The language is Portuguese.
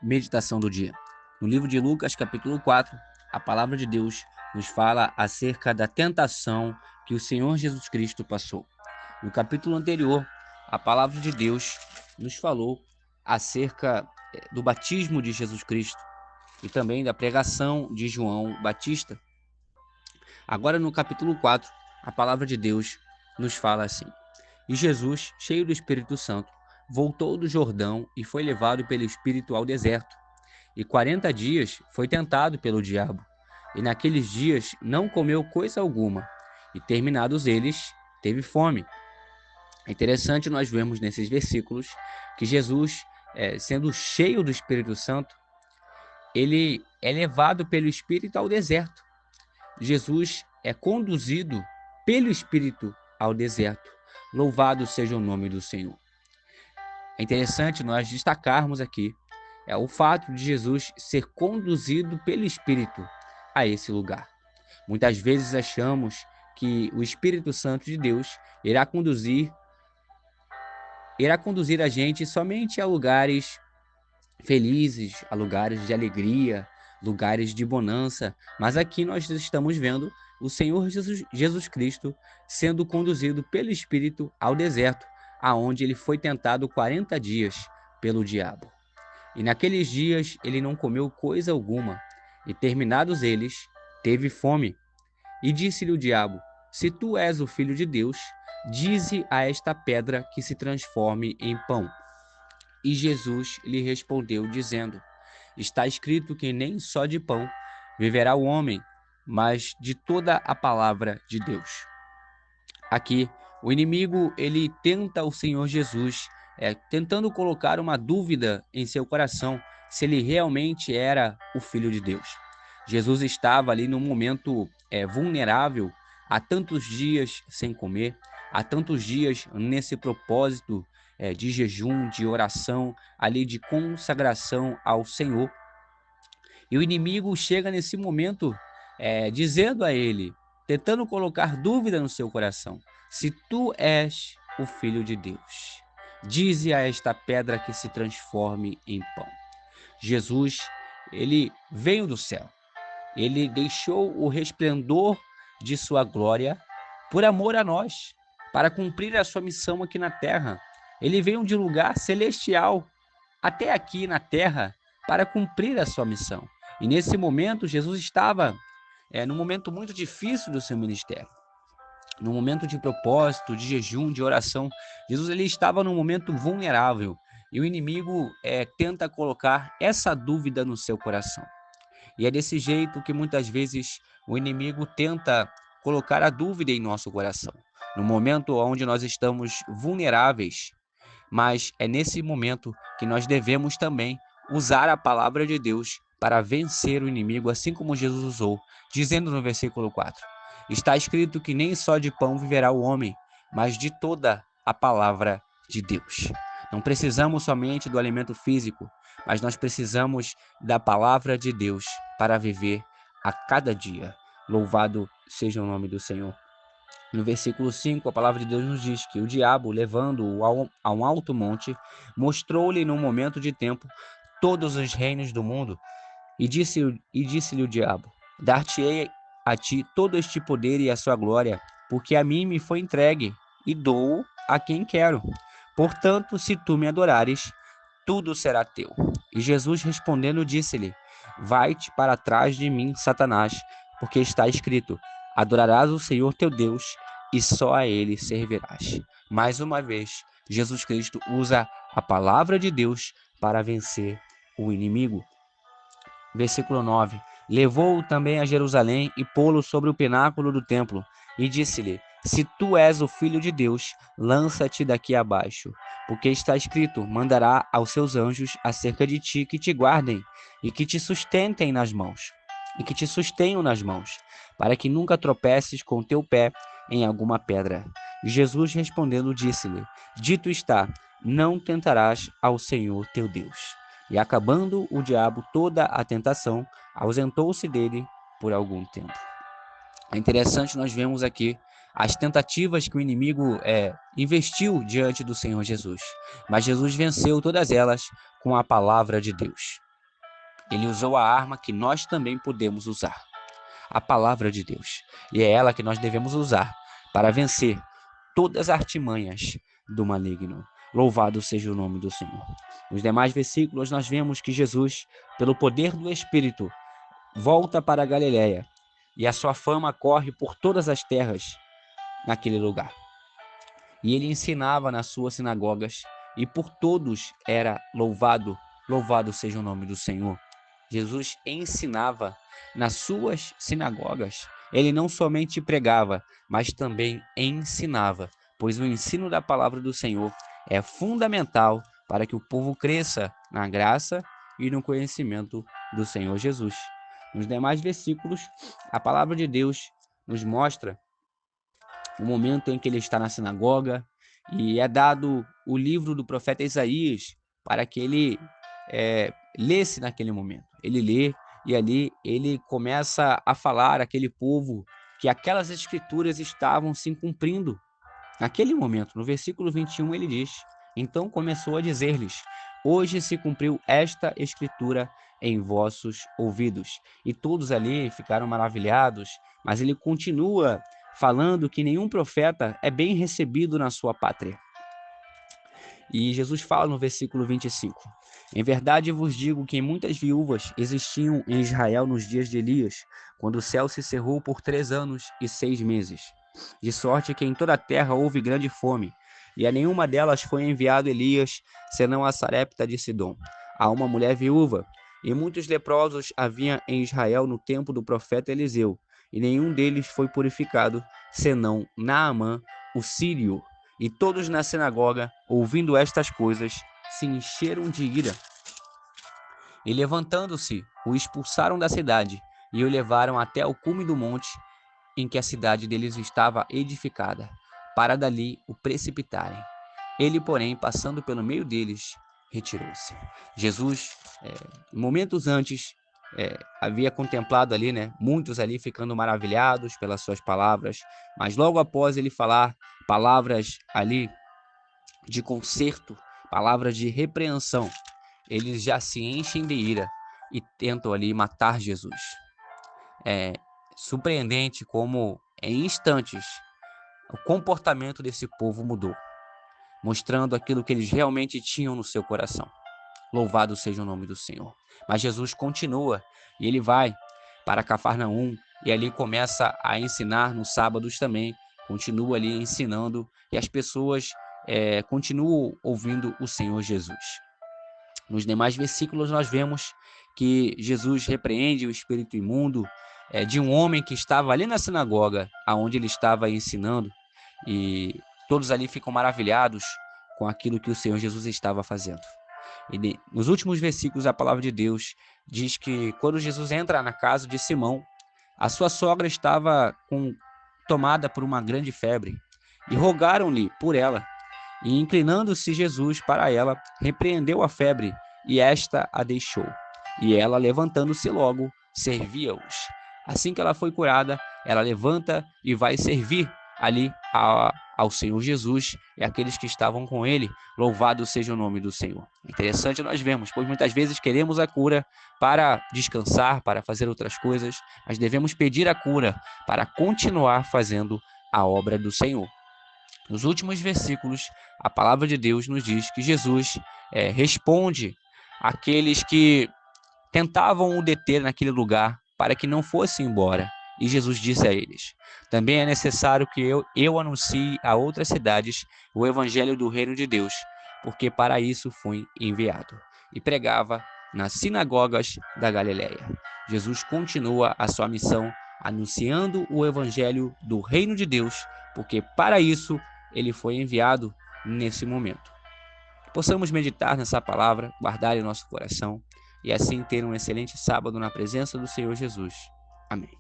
Meditação do dia. No livro de Lucas, capítulo 4, a palavra de Deus nos fala acerca da tentação que o Senhor Jesus Cristo passou. No capítulo anterior, a palavra de Deus nos falou acerca do batismo de Jesus Cristo e também da pregação de João Batista. Agora, no capítulo 4, a palavra de Deus nos fala assim: E Jesus, cheio do Espírito Santo, voltou do Jordão e foi levado pelo Espírito ao deserto. E 40 dias foi tentado pelo diabo. E naqueles dias não comeu coisa alguma. E terminados eles, teve fome. É interessante nós vermos nesses versículos que Jesus, sendo cheio do Espírito Santo, ele é levado pelo Espírito ao deserto. Jesus é conduzido pelo Espírito ao deserto. Louvado seja o nome do Senhor. É interessante nós destacarmos aqui o fato de Jesus ser conduzido pelo Espírito a esse lugar. Muitas vezes achamos que o Espírito Santo de Deus irá conduzir a gente somente a lugares felizes, a lugares de alegria, lugares de bonança, mas aqui nós estamos vendo o Senhor Jesus Cristo sendo conduzido pelo Espírito ao deserto, aonde ele foi tentado 40 dias pelo diabo. E naqueles dias ele não comeu coisa alguma, e terminados eles, teve fome. E disse-lhe o diabo: Se tu és o filho de Deus, dize a esta pedra que se transforme em pão. E Jesus lhe respondeu, dizendo: Está escrito que nem só de pão viverá o homem, mas de toda a palavra de Deus. Aqui, o inimigo, ele tenta o Senhor Jesus, tentando colocar uma dúvida em seu coração, se ele realmente era o Filho de Deus. Jesus estava ali num momento vulnerável, há tantos dias sem comer, há tantos dias nesse propósito de jejum, de oração, ali de consagração ao Senhor. E o inimigo chega nesse momento dizendo a ele, tentando colocar dúvida no seu coração: se tu és o Filho de Deus, dize a esta pedra que se transforme em pão. Jesus, ele veio do céu, ele deixou o resplendor de sua glória por amor a nós, para cumprir a sua missão aqui na terra. Ele veio de lugar celestial até aqui na terra para cumprir a sua missão. E nesse momento, Jesus estava num momento muito difícil do seu ministério. No momento de propósito, de jejum, de oração, Jesus ele estava num momento vulnerável. E o inimigo tenta colocar essa dúvida no seu coração. E é desse jeito que muitas vezes o inimigo tenta colocar a dúvida em nosso coração. No momento onde nós estamos vulneráveis, mas é nesse momento que nós devemos também usar a palavra de Deus para vencer o inimigo, assim como Jesus usou, dizendo no versículo 4: Está escrito que nem só de pão viverá o homem, mas de toda a palavra de Deus. Não precisamos somente do alimento físico, mas nós precisamos da palavra de Deus para viver a cada dia. Louvado seja o nome do Senhor. No versículo 5, a palavra de Deus nos diz que o diabo, levando-o a um alto monte, mostrou-lhe num momento de tempo todos os reinos do mundo, e disse-lhe o diabo: Dar-te-ei a ti todo este poder e a sua glória, porque a mim me foi entregue, e dou a quem quero. Portanto, se tu me adorares, tudo será teu. E Jesus respondendo disse-lhe: Vai-te para trás de mim, Satanás, porque está escrito: Adorarás o Senhor teu Deus e só a ele servirás. Mais uma vez, Jesus Cristo usa a palavra de Deus para vencer o inimigo. Versículo 9. Levou-o também a Jerusalém e pô-lo sobre o pináculo do templo, e disse-lhe: Se tu és o Filho de Deus, lança-te daqui abaixo, porque está escrito: Mandará aos seus anjos acerca de ti que te guardem e que te sustentem nas mãos, e que te sustenham nas mãos, para que nunca tropeces com teu pé em alguma pedra. Jesus respondendo disse-lhe: Dito está, não tentarás ao Senhor teu Deus. E acabando o diabo toda a tentação, ausentou-se dele por algum tempo. É interessante nós vemos aqui as tentativas que o inimigo investiu diante do Senhor Jesus. Mas Jesus venceu todas elas com a palavra de Deus. Ele usou a arma que nós também podemos usar, a palavra de Deus. E é ela que nós devemos usar para vencer todas as artimanhas do maligno. Louvado seja o nome do Senhor. Nos demais versículos nós vemos que Jesus, pelo poder do Espírito, volta para a Galiléia e a sua fama corre por todas as terras naquele lugar. E ele ensinava nas suas sinagogas e por todos era louvado, louvado seja o nome do Senhor. Jesus ensinava nas suas sinagogas. Ele não somente pregava, mas também ensinava, pois o ensino da palavra do Senhor é fundamental para que o povo cresça na graça e no conhecimento do Senhor Jesus. Nos demais versículos, a palavra de Deus nos mostra o momento em que ele está na sinagoga e é dado o livro do profeta Isaías para que ele lesse naquele momento. Ele lê e ali ele começa a falar àquele povo que aquelas escrituras estavam se cumprindo naquele momento. No versículo 21 ele diz: então começou a dizer-lhes: hoje se cumpriu esta escritura em vossos ouvidos. E todos ali ficaram maravilhados, mas ele continua falando que nenhum profeta é bem recebido na sua pátria. E Jesus fala no versículo 25: em verdade vos digo que muitas viúvas existiam em Israel nos dias de Elias, quando o céu se cerrou por 3 anos e 6 meses. De sorte que em toda a terra houve grande fome, e a nenhuma delas foi enviado Elias, senão a Sarepta de Sidom, a uma mulher viúva. E muitos leprosos havia em Israel no tempo do profeta Eliseu, e nenhum deles foi purificado, senão Naamã, o sírio. E todos na sinagoga, ouvindo estas coisas, se encheram de ira. E levantando-se, o expulsaram da cidade, e o levaram até o cume do monte, em que a cidade deles estava edificada, para dali o precipitarem. Ele, porém, passando pelo meio deles, retirou-se. Jesus, momentos antes, havia contemplado ali, muitos ali ficando maravilhados pelas suas palavras, mas logo após ele falar palavras ali de conserto, palavras de repreensão, eles já se enchem de ira e tentam ali matar Jesus. É surpreendente como em instantes o comportamento desse povo mudou, mostrando aquilo que eles realmente tinham no seu coração. Louvado seja o nome do Senhor. Mas Jesus continua e ele vai para Cafarnaum e ali começa a ensinar nos sábados também, continua ali ensinando e as pessoas continuam ouvindo o Senhor Jesus. Nos demais versículos nós vemos que Jesus repreende o espírito imundo de um homem que estava ali na sinagoga, aonde ele estava ensinando, e todos ali ficam maravilhados com aquilo que o Senhor Jesus estava fazendo. E nos últimos versículos a palavra de Deus diz que quando Jesus entra na casa de Simão, a sua sogra estava tomada por uma grande febre, e rogaram-lhe por ela. E inclinando-se Jesus para ela, repreendeu a febre, e esta a deixou. E ela, levantando-se logo, servia-os. Assim que ela foi curada, ela levanta e vai servir ali ao Senhor Jesus e aqueles que estavam com ele. Louvado seja o nome do Senhor. Interessante nós vemos, pois muitas vezes queremos a cura para descansar, para fazer outras coisas, mas devemos pedir a cura para continuar fazendo a obra do Senhor. Nos últimos versículos, a palavra de Deus nos diz que Jesus responde àqueles que tentavam o deter naquele lugar para que não fosse embora. E Jesus disse a eles: também é necessário que eu anuncie a outras cidades o evangelho do reino de Deus, porque para isso fui enviado. E pregava nas sinagogas da Galileia. Jesus continua a sua missão anunciando o evangelho do reino de Deus, porque para isso ele foi enviado nesse momento. Possamos meditar nessa palavra, guardar em nosso coração e assim ter um excelente sábado na presença do Senhor Jesus. Amém.